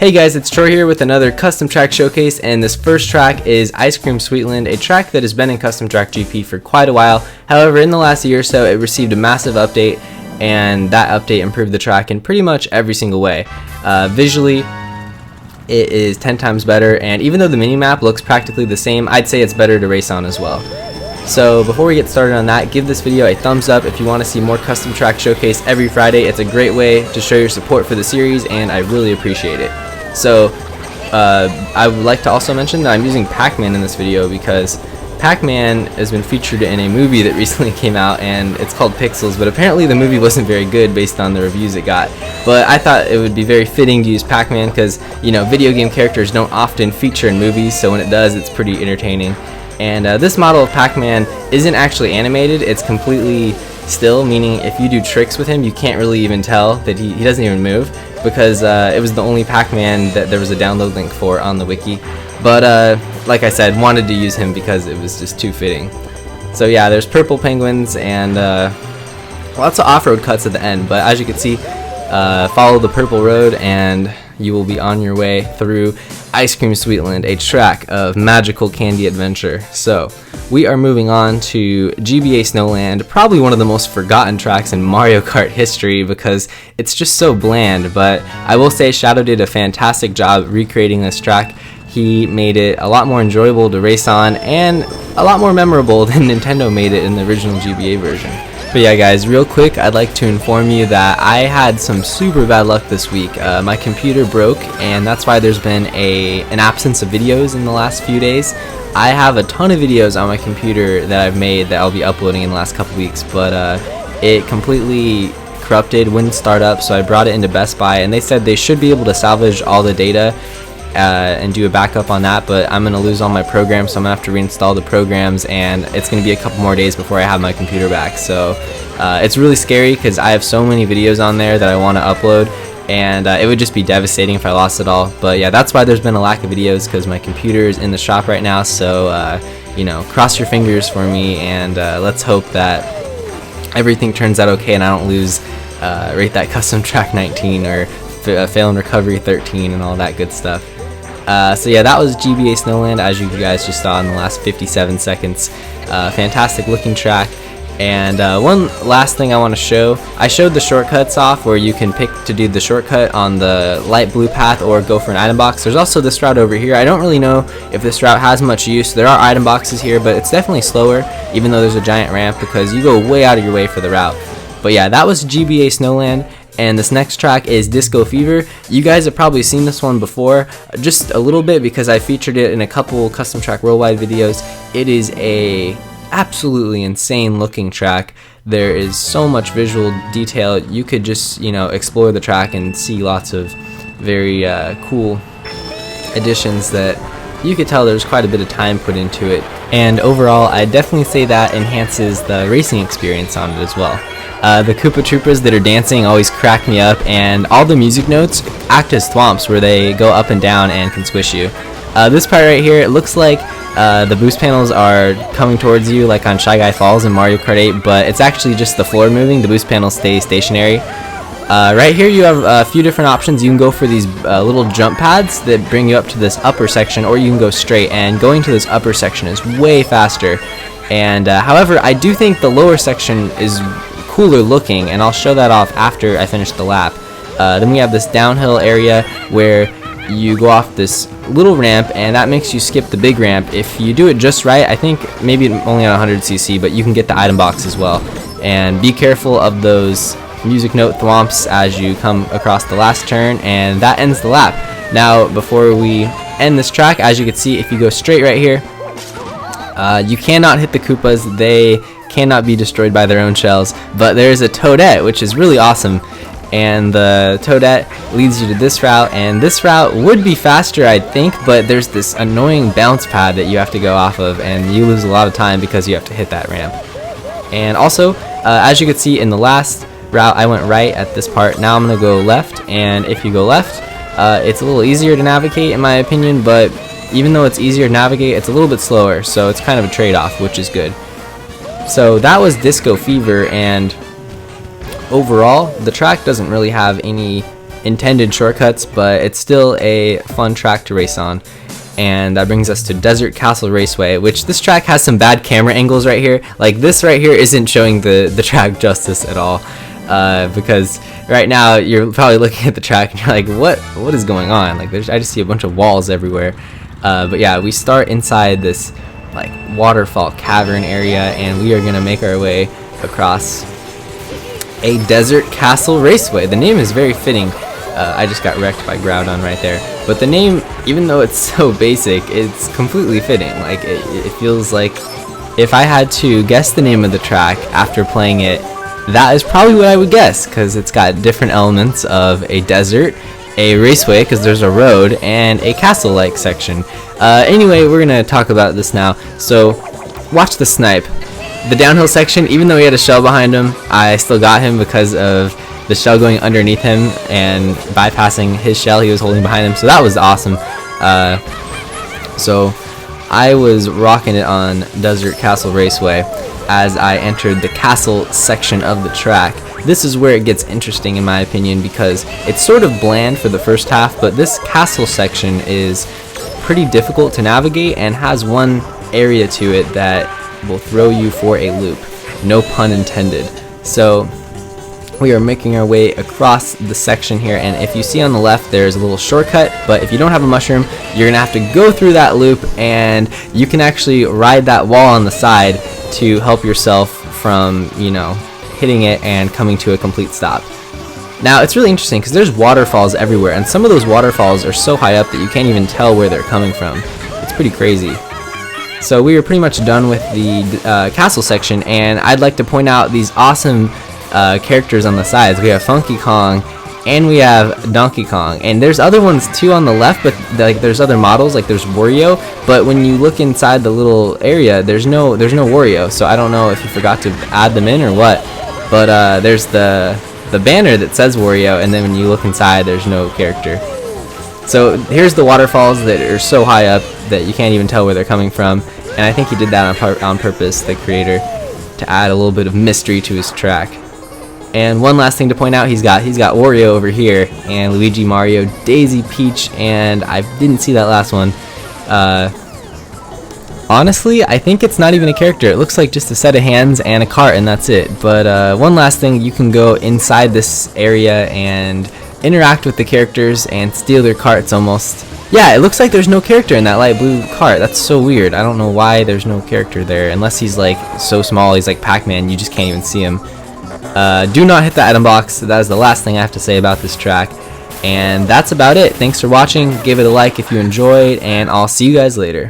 Hey guys, it's Troy here with another custom track showcase, and this first track is Icecream Sweetland, a track that has been in Custom Track GP for quite a while. However, in the last year or so, it received a massive update, and that update improved the track in pretty much every single way. Visually, it is 10 times better, and even though the minimap looks practically the same, I'd say it's better to race on as well. So before we get started on that, give this video a thumbs up if you want to see more custom track showcase every Friday. It's a great way to show your support for the series, and I really appreciate it. So I would like to also mention that I'm using Pac-Man in this video because Pac-Man has been featured in a movie that recently came out, and it's called Pixels, but apparently the movie wasn't very good based on the reviews it got. But I thought it would be very fitting to use Pac-Man because, you know, video game characters don't often feature in movies, so when it does, it's pretty entertaining. And this model of Pac-Man isn't actually animated, it's completely still, meaning if you do tricks with him, you can't really even tell that he doesn't even move, because it was the only Pac-Man that there was a download link for on the wiki. But like I said, wanted to use him because it was just too fitting. So yeah, there's purple penguins and lots of off-road cuts at the end, but as you can see, follow the purple road and you will be on your way through Icecream Sweetland, a track of magical candy adventure. So we are moving on to GBA Snow Land, probably one of the most forgotten tracks in Mario Kart history because it's just so bland, but I will say Shadow did a fantastic job recreating this track. He made it a lot more enjoyable to race on and a lot more memorable than Nintendo made it in the original GBA version. But yeah guys, real quick, I'd like to inform you that I had some super bad luck this week. My computer broke, and that's why there's been an absence of videos in the last few days. I have a ton of videos on my computer that I've made that I'll be uploading in the last couple weeks, but it completely corrupted, wouldn't start up, so I brought it into Best Buy, and they said they should be able to salvage all the data and do a backup on that, but I'm going to lose all my programs, so I'm going to have to reinstall the programs, and it's going to be a couple more days before I have my computer back. So it's really scary because I have so many videos on there that I want to upload, and it would just be devastating if I lost it all. But yeah, that's why there's been a lack of videos, because my computer is in the shop right now, so you know, cross your fingers for me, and let's hope that everything turns out okay and I don't lose rate that custom track 19 or fail in recovery 13 and all that good stuff. So yeah, that was GBA Snow Land, as you guys just saw in the last 57 seconds. Fantastic looking track. And one last thing I want to show, I showed the shortcuts off where you can pick to do the shortcut on the light blue path or go for an item box. There's also this route over here. I don't really know if this route has much use. There are item boxes here, but it's definitely slower, even though there's a giant ramp, because you go way out of your way for the route. But yeah, that was GBA Snow Land. And this next track is Disco Fever. You guys have probably seen this one before, just a little bit because I featured it in a couple Custom Track Worldwide videos. It is a absolutely insane looking track. There is so much visual detail. You could just, you know, explore the track and see lots of very cool additions that you could tell there's quite a bit of time put into it. And overall, I definitely say that enhances the racing experience on it as well. The Koopa Troopas that are dancing always crack me up, and all the music notes act as thwomps where they go up and down and can squish you. This part right here, it looks like the boost panels are coming towards you like on Shy Guy Falls in Mario Kart 8, but it's actually just the floor moving. The boost panels stay stationary. Right here you have a few different options. You can go for these little jump pads that bring you up to this upper section, or you can go straight, and going to this upper section is way faster. And however, I do think the lower section is cooler looking, and I'll show that off after I finish the lap. Then we have this downhill area where you go off this little ramp, and that makes you skip the big ramp. If you do it just right, I think maybe only on 100cc, but you can get the item box as well. And be careful of those music note thwomps as you come across the last turn, and that ends the lap. Now, before we end this track, as you can see, if you go straight right here, you cannot hit the Koopas. They cannot be destroyed by their own shells, but there's a Toadette, which is really awesome, and the Toadette leads you to this route, and this route would be faster, I think, but there's this annoying bounce pad that you have to go off of, and you lose a lot of time because you have to hit that ramp. And also, as you can see in the last route, I went right at this part. Now I'm going to go left, and if you go left, it's a little easier to navigate in my opinion, but even though it's easier to navigate, it's a little bit slower, so it's kind of a trade-off, which is good. So that was Disco Fever, and overall the track doesn't really have any intended shortcuts, but it's still a fun track to race on. And that brings us to Desert Castle Raceway, which this track has some bad camera angles right here. Like this right here isn't showing the track justice at all, because right now you're probably looking at the track and you're like, what is going on? Like I just see a bunch of walls everywhere. But yeah, we start inside this like waterfall cavern area, and we are gonna make our way across a Desert Castle Raceway. The name is very fitting. I just got wrecked by Groudon right there. But the name, even though it's so basic, it's completely fitting. Like it feels like if I had to guess the name of the track after playing it, that is probably what I would guess, because it's got different elements of a desert, a raceway because there's a road, and a castle-like section. Anyway, we're gonna talk about this now. So watch the snipe. The downhill section, even though he had a shell behind him, I still got him because of the shell going underneath him and bypassing his shell he was holding behind him, so that was awesome. So I was rocking it on Desert Castle Raceway as I entered the castle section of the track. This is where it gets interesting in my opinion, because it's sort of bland for the first half, but this castle section is pretty difficult to navigate and has one area to it that will throw you for a loop. No pun intended. So we are making our way across the section here, and if you see on the left there's a little shortcut, but if you don't have a mushroom you're gonna have to go through that loop, and you can actually ride that wall on the side to help yourself from, you know, hitting it and coming to a complete stop. Now it's really interesting because there's waterfalls everywhere, and some of those waterfalls are so high up that you can't even tell where they're coming from. It's pretty crazy. So we are pretty much done with the castle section, and I'd like to point out these awesome characters on the sides. We have Funky Kong and we have Donkey Kong, and there's other ones too on the left, but like there's other models, like there's Wario, but when you look inside the little area there's no Wario, so I don't know if you forgot to add them in or what, but there's the banner that says Wario, and then when you look inside there's no character. So here's the waterfalls that are so high up that you can't even tell where they're coming from, and I think he did that on purpose, the creator, to add a little bit of mystery to his track. And one last thing to point out, he's got Wario over here, and Luigi, Mario, Daisy, Peach, and I didn't see that last one. Honestly, I think it's not even a character. It looks like just a set of hands and a cart, and that's it. But one last thing, you can go inside this area and interact with the characters and steal their carts almost. Yeah, it looks like there's no character in that light blue cart. That's so weird. I don't know why there's no character there, unless he's like so small, he's like Pac-Man, you just can't even see him. Do not hit the item box. That is the last thing I have to say about this track. And that's about it. Thanks for watching. Give it a like if you enjoyed, and I'll see you guys later.